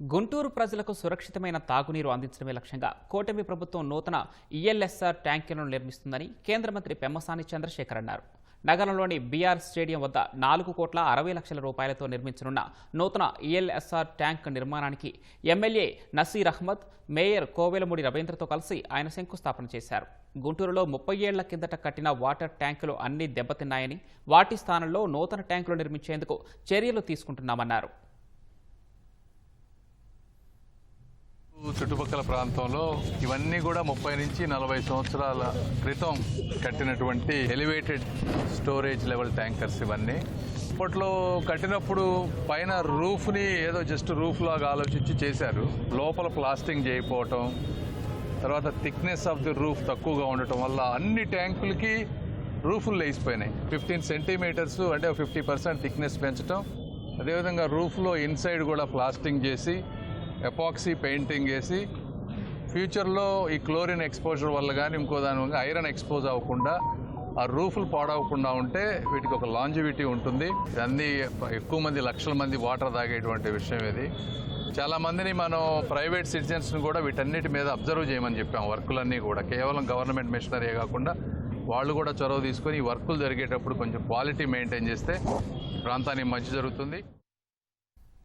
గుంటూరు ప్రజలకు సురక్షితమైన తాగునీరు అందించడమే లక్ష్యంగా కూటమి ప్రభుత్వం నూతన ఈఎల్ఎస్ఆర్ ట్యాంకులను నిర్మిస్తుందని కేంద్ర మంత్రి పెమ్మసాని చంద్రశేఖర్ అన్నారు. నగరంలోని బీఆర్ స్టేడియం వద్ద 4,60,00,000 రూపాయలతో నిర్మించనున్న నూతన ఈఎల్ఎస్ఆర్ ట్యాంక్ నిర్మాణానికి ఎమ్మెల్యే నసీర్ అహ్మద్, మేయర్ కోవెలమూడి రవీంద్రతో కలిసి ఆయన శంకుస్థాపన చేశారు. గుంటూరులో 30 ఏళ్ల కిందట కట్టిన వాటర్ ట్యాంకులు అన్నీ దెబ్బతిన్నాయని, వాటి స్థానంలో నూతన ట్యాంకులు నిర్మించేందుకు చర్యలు తీసుకుంటున్నామన్నారు. చుట్టుపక్కల ప్రాంతంలో ఇవన్నీ కూడా 30 నుంచి 40 సంవత్సరాల క్రితం కట్టినటువంటి ఎలివేటెడ్ స్టోరేజ్ లెవెల్ ట్యాంకర్స్. ఇవన్నీ అప్పట్లో కట్టినప్పుడు పైన రూఫ్ని ఏదో జస్ట్ రూఫ్ లాగా ఆలోచించి చేశారు. లోపల ప్లాస్టింగ్ చేయకపోవటం, తర్వాత థిక్నెస్ ఆఫ్ ది రూఫ్ తక్కువగా ఉండటం వల్ల అన్ని ట్యాంకులకి రూఫులు లేచిపోయినాయి. 15 సెంటీమీటర్స్ అంటే 50% థిక్నెస్ పెంచడం, అదేవిధంగా రూఫ్లో ఇన్సైడ్ కూడా ప్లాస్టింగ్ చేసి ఎపాక్సీ పెయింటింగ్ వేసి ఫ్యూచర్లో ఈ క్లోరిన్ ఎక్స్పోజర్ వల్ల కానీ ఇంకో దాని వల్ల ఐరన్ ఎక్స్పోజ్ అవ్వకుండా ఆ రూఫ్లు పాడవకుండా ఉంటే వీటికి ఒక లాంజివిటీ ఉంటుంది. అన్నీ ఎక్కువ మంది, లక్షల మంది వాటర్ తాగేటువంటి విషయం ఇది. చాలామందిని మనం ప్రైవేట్ సిటిజన్స్ని కూడా వీటన్నిటి మీద అబ్జర్వ్ చేయమని చెప్పాం. వర్కులన్నీ కూడా కేవలం గవర్నమెంట్ మిషనరీ కాకుండా వాళ్ళు కూడా చొరవ తీసుకొని ఈ వర్కులు జరిగేటప్పుడు కొంచెం క్వాలిటీ మెయింటైన్ చేస్తే ప్రాంతానికి మంచి జరుగుతుంది.